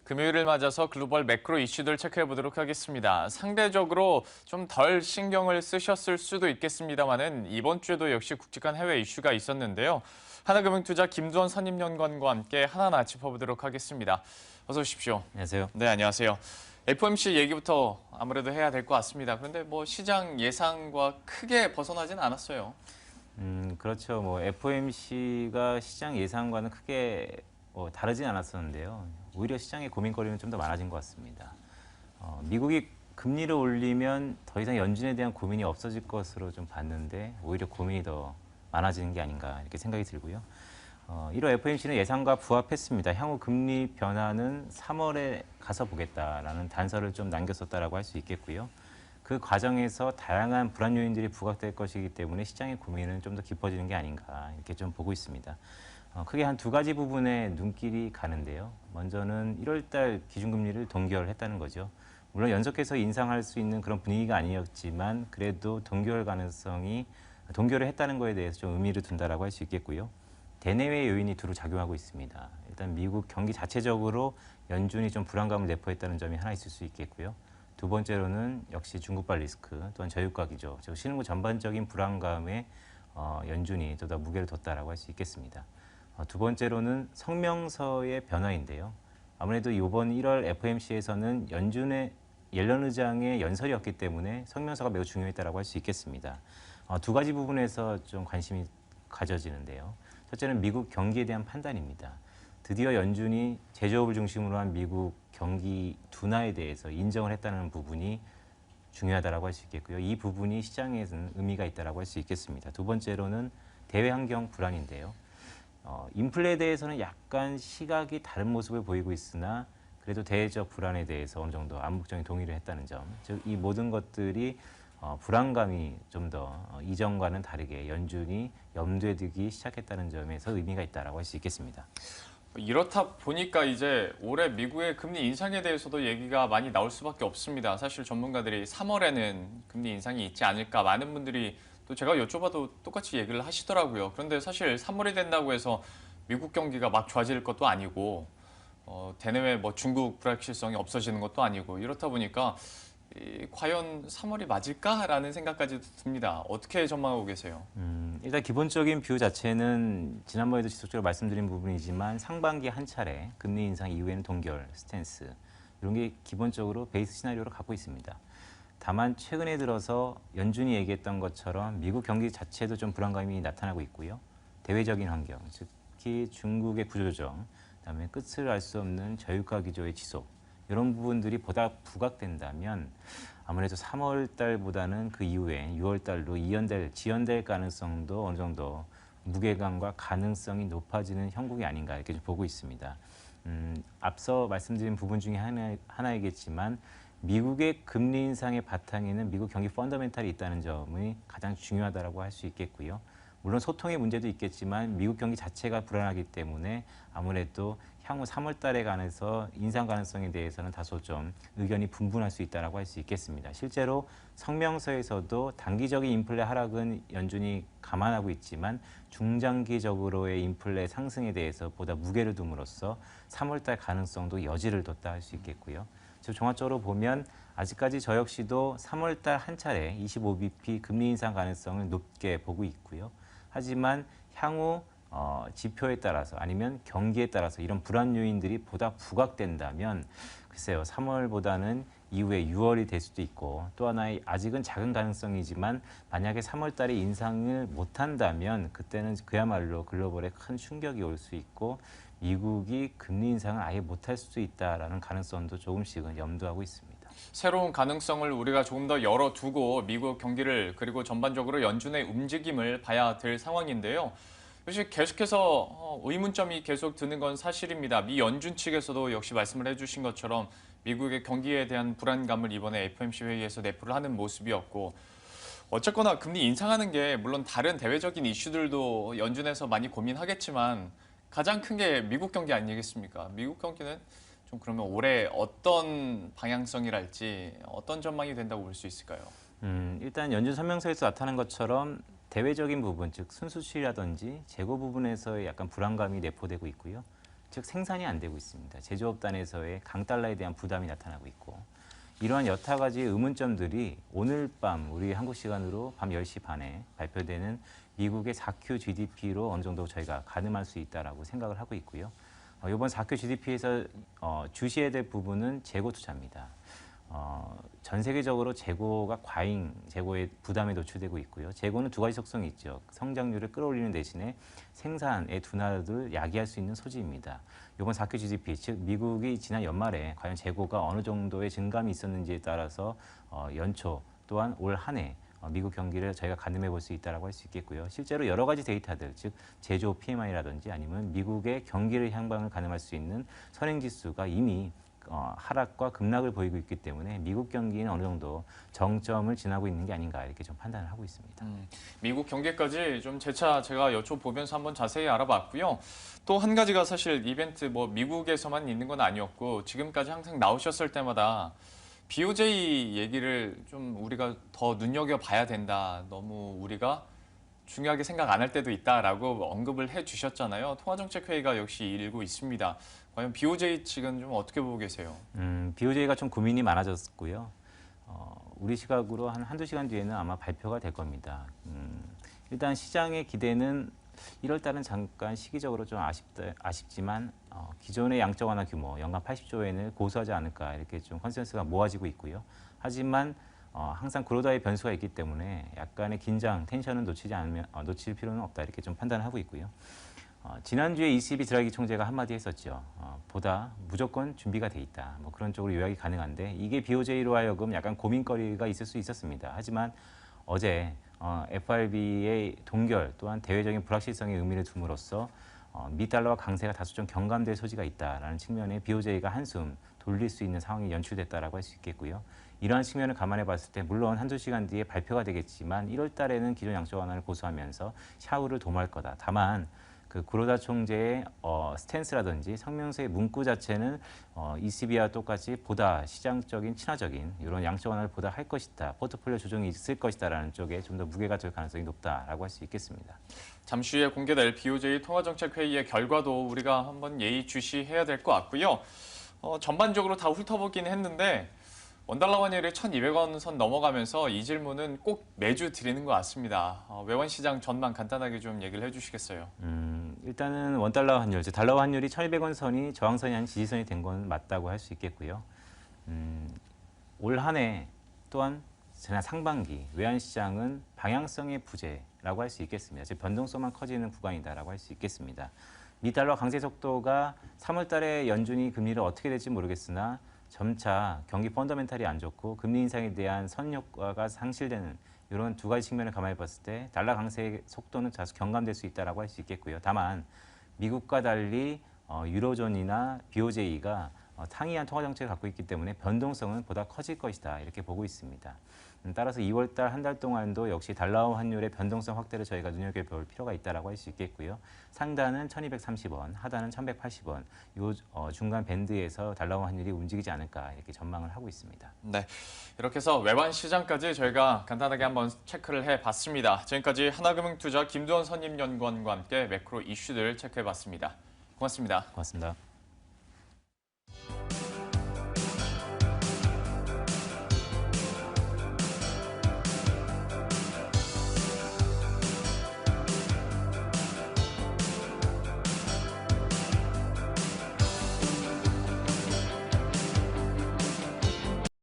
금요일을 맞아서 글로벌 매크로 이슈들 체크해 보도록 하겠습니다. 상대적으로 좀 덜 신경을 쓰셨을 수도 있겠습니다만은 이번 주에도 역시 굵직한 해외 이슈가 있었는데요. 하나금융투자 김두원 선임연구원과 함께 하나하나 짚어보도록 하겠습니다. 어서 오십시오. 안녕하세요. 네, 안녕하세요. FOMC 얘기부터 아무래도 해야 될 것 같습니다. 그런데 뭐 시장 예상과 크게 벗어나진 않았어요. 그렇죠. FOMC가 시장 예상과는 크게 다르진 않았었는데요. 오히려 시장의 고민거리는 좀 더 많아진 것 같습니다. 미국이 금리를 올리면 더 이상 연준에 대한 고민이 없어질 것으로 좀 봤는데 오히려 고민이 더 많아지는 게 아닌가 이렇게 생각이 들고요. 1월 FOMC는 예상과 부합했습니다. 향후 금리 변화는 3월에 가서 보겠다라는 단서를 좀 남겼었다라고 할 수 있겠고요. 그 과정에서 다양한 불안 요인들이 부각될 것이기 때문에 시장의 고민은 좀 더 깊어지는 게 아닌가 이렇게 좀 보고 있습니다. 크게 한 두 가지 부분에 눈길이 가는데요. 먼저는 1월 달 기준금리를 동결했다는 거죠. 물론 연속해서 인상할 수 있는 그런 분위기가 아니었지만 그래도 동결을 했다는 거에 대해서 좀 의미를 둔다라고 할 수 있겠고요. 대내외 요인이 두루 작용하고 있습니다. 일단 미국 경기 자체적으로 연준이 좀 불안감을 내포했다는 점이 하나 있을 수 있겠고요. 두 번째로는 역시 중국발 리스크 또한 저유가 기조, 즉 신흥국 전반적인 불안감에 연준이 더 무게를 뒀다라고 할 수 있겠습니다. 두 번째로는 성명서의 변화인데요. 아무래도 이번 1월 FOMC에서는 옐런 의장의 연설이었기 때문에 성명서가 매우 중요했다라고 할 수 있겠습니다. 두 가지 부분에서 좀 관심이 가져지는데요. 첫째는 미국 경기에 대한 판단입니다. 드디어 연준이 제조업을 중심으로 한 미국 경기 둔화에 대해서 인정을 했다는 부분이 중요하다고 할 수 있겠고요. 이 부분이 시장에서는 의미가 있다고 할 수 있겠습니다. 두 번째로는 대외 환경 불안인데요. 인플레에 대해서는 약간 시각이 다른 모습을 보이고 있으나 그래도 대외적 불안에 대해서 어느 정도 암묵적인 동의를 했다는 점, 즉 이 모든 것들이 불안감이 좀 더 이전과는 다르게 연준이 염두에 두기 시작했다는 점에서 의미가 있다고 할 수 있겠습니다. 이렇다 보니까 이제 올해 미국의 금리 인상에 대해서도 얘기가 많이 나올 수밖에 없습니다. 사실 전문가들이 3월에는 금리 인상이 있지 않을까 많은 분들이 또 제가 여쭤봐도 똑같이 얘기를 하시더라고요. 그런데 사실 3월이 된다고 해서 미국 경기가 막 좋아질 것도 아니고 대내외 뭐 중국 불확실성이 없어지는 것도 아니고 이렇다 보니까 과연 3월이 맞을까라는 생각까지 듭니다. 어떻게 전망하고 계세요? 일단 기본적인 뷰 자체는 지난번에도 지속적으로 말씀드린 부분이지만 상반기 한 차례 금리 인상 이후에는 동결, 스탠스 이런 게 기본적으로 베이스 시나리오로 갖고 있습니다. 다만 최근에 들어서 연준이 얘기했던 것처럼 미국 경기 자체도 좀 불안감이 나타나고 있고요. 대외적인 환경, 특히 중국의 구조조정, 그다음에 끝을 알 수 없는 저유가 기조의 지속 이런 부분들이 보다 부각된다면 아무래도 3월 달보다는 그 이후에 6월 달로 지연될 가능성도 어느 정도 무게감과 가능성이 높아지는 형국이 아닌가 이렇게 좀 보고 있습니다. 앞서 말씀드린 부분 중에 하나이겠지만 미국의 금리 인상의 바탕에는 미국 경기 펀더멘탈이 있다는 점이 가장 중요하다고 할 수 있겠고요. 물론 소통의 문제도 있겠지만 미국 경기 자체가 불안하기 때문에 아무래도 향후 3월 달에 관해서 인상 가능성에 대해서는 다소 좀 의견이 분분할 수 있다고 할 수 있겠습니다. 실제로 성명서에서도 단기적인 인플레 하락은 연준이 감안하고 있지만 중장기적으로의 인플레 상승에 대해서 보다 무게를 둠으로써 3월 달 가능성도 여지를 뒀다 할 수 있겠고요. 즉 종합적으로 보면 아직까지 저 역시도 3월 달 한 차례 25bp 금리 인상 가능성을 높게 보고 있고요. 하지만 향후 지표에 따라서 아니면 경기에 따라서 이런 불안 요인들이 보다 부각된다면 글쎄요 3월보다는 이후에 6월이 될 수도 있고 또 하나의 아직은 작은 가능성이지만 만약에 3월 달에 인상을 못한다면 그때는 그야말로 글로벌에 큰 충격이 올 수 있고 미국이 금리 인상을 아예 못할 수도 있다라는 가능성도 조금씩은 염두하고 있습니다. 새로운 가능성을 우리가 조금 더 열어두고 미국 경기를 그리고 전반적으로 연준의 움직임을 봐야 될 상황인데요. 사실 계속해서 의문점이 계속 드는 건 사실입니다. 미 연준 측에서도 역시 말씀을 해주신 것처럼 미국의 경기에 대한 불안감을 이번에 FOMC 회의에서 내포를 하는 모습이었고 어쨌거나 금리 인상하는 게 물론 다른 대외적인 이슈들도 연준에서 많이 고민하겠지만 가장 큰 게 미국 경기 아니겠습니까? 미국 경기는 좀 그러면 올해 어떤 방향성이랄지 어떤 전망이 된다고 볼 수 있을까요? 일단 연준 설명서에서 나타난 것처럼 대외적인 부분, 즉 순수치라든지 재고 부분에서의 약간 불안감이 내포되고 있고요. 즉 생산이 안 되고 있습니다. 제조업단에서의 강달러에 대한 부담이 나타나고 있고 이러한 여타 가지 의문점들이 오늘 밤 우리 한국 시간으로 밤 10시 반에 발표되는 미국의 4Q GDP로 어느 정도 저희가 가늠할 수 있다라고 생각을 하고 있고요. 이번 4Q GDP에서 주시해야 될 부분은 재고 투자입니다. 전 세계적으로 재고가 과잉 재고의 부담에 노출되고 있고요. 재고는 두 가지 속성이 있죠. 성장률을 끌어올리는 대신에 생산의 둔화를 야기할 수 있는 소지입니다. 이번 4Q GDP, 즉 미국이 지난 연말에 과연 재고가 어느 정도의 증감이 있었는지에 따라서 연초 또한 올 한 해 미국 경기를 저희가 가늠해 볼 수 있다고 할 수 있겠고요. 실제로 여러 가지 데이터들, 즉 제조 PMI라든지 아니면 미국의 경기를 향방을 가늠할 수 있는 선행지수가 이미 하락과 급락을 보이고 있기 때문에 미국 경기는 어느 정도 정점을 지나고 있는 게 아닌가 이렇게 좀 판단을 하고 있습니다. 미국 경기까지 좀 재차 제가 여쭤보면서 한번 자세히 알아봤고요. 또 한 가지가 사실 이벤트 뭐 미국에서만 있는 건 아니었고 지금까지 항상 나오셨을 때마다 BOJ 얘기를 좀 우리가 더 눈여겨봐야 된다. 너무 우리가 중요하게 생각 안 할 때도 있다라고 언급을 해주셨잖아요. 통화정책회의가 역시 일고 있습니다. 과연 BOJ 측은 좀 어떻게 보고 계세요? BOJ가 좀 고민이 많아졌고요. 우리 시각으로 한두 시간 뒤에는 아마 발표가 될 겁니다. 일단 시장의 기대는 1월 달은 잠깐 시기적으로 좀 아쉽지만 기존의 양적 완화 규모 연간 80조 엔을 고수하지 않을까 이렇게 좀 컨센서스가 모아지고 있고요. 하지만 항상 그로다의 변수가 있기 때문에 약간의 긴장, 텐션은 놓칠 필요는 없다 이렇게 좀 판단을 하고 있고요. 지난주에 ECB 드라기 총재가 한마디 했었죠. 보다 무조건 준비가 돼 있다. 뭐 그런 쪽으로 요약이 가능한데 이게 BOJ로 하여금 약간 고민거리가 있을 수 있었습니다. 하지만 어제 FRB의 동결 또한 대외적인 불확실성의 의미를 둠으로써 미달러와 강세가 다소 좀 경감될 소지가 있다라는 측면에 BOJ가 한숨 돌릴 수 있는 상황이 연출됐다라고 할 수 있겠고요. 이러한 측면을 감안해 봤을 때 물론 한두 시간 뒤에 발표가 되겠지만 1월 달에는 기존 양적 완화를 고수하면서 샤우를 도모할 거다. 다만 그 구로다 총재의 스탠스라든지 성명서의 문구 자체는 ECB와 똑같이 보다 시장적인 친화적인 이런 양적 완화를 보다 할 것이다. 포트폴리오 조정이 있을 것이다라는 쪽에 좀 더 무게가 될 가능성이 높다라고 할 수 있겠습니다. 잠시 후에 공개될 BOJ 통화정책회의의 결과도 우리가 한번 예의주시해야 될 것 같고요. 전반적으로 다 훑어보긴 했는데 원달러 환율이 1,200원 선 넘어가면서 이 질문은 꼭 매주 드리는 것 같습니다. 외환 시장 전망 간단하게 좀 얘기를 해주시겠어요? 일단은 원달러 환율, 즉 달러 환율이 1,200원 선이 저항선이 아닌 지지선이 된 건 맞다고 할 수 있겠고요. 올 한 해 또한 지난 상반기 외환 시장은 방향성의 부재라고 할 수 있겠습니다. 즉 변동성만 커지는 구간이다라고 할 수 있겠습니다. 미달러 강세 속도가 3월 달에 연준이 금리를 어떻게 될지 모르겠으나 점차 경기 펀더멘탈이 안 좋고 금리 인상에 대한 선효과가 상실되는 이런 두 가지 측면을 감안해 봤을 때 달러 강세의 속도는 다소 경감될 수 있다고 할 수 있겠고요. 다만 미국과 달리 유로존이나 BOJ가 상이한 통화 정책을 갖고 있기 때문에 변동성은 보다 커질 것이다 이렇게 보고 있습니다. 따라서 2월 달 한 달 동안도 역시 달러 환율의 변동성 확대를 저희가 눈여겨볼 필요가 있다고 할 수 있겠고요. 상단은 1,230원, 하단은 1,180원. 이 중간 밴드에서 달러 환율이 움직이지 않을까 이렇게 전망을 하고 있습니다. 네, 이렇게 해서 외환 시장까지 저희가 간단하게 한번 체크를 해봤습니다. 지금까지 하나금융투자 김두원 선임연구원과 함께 매크로 이슈들 체크해봤습니다. 고맙습니다. 고맙습니다.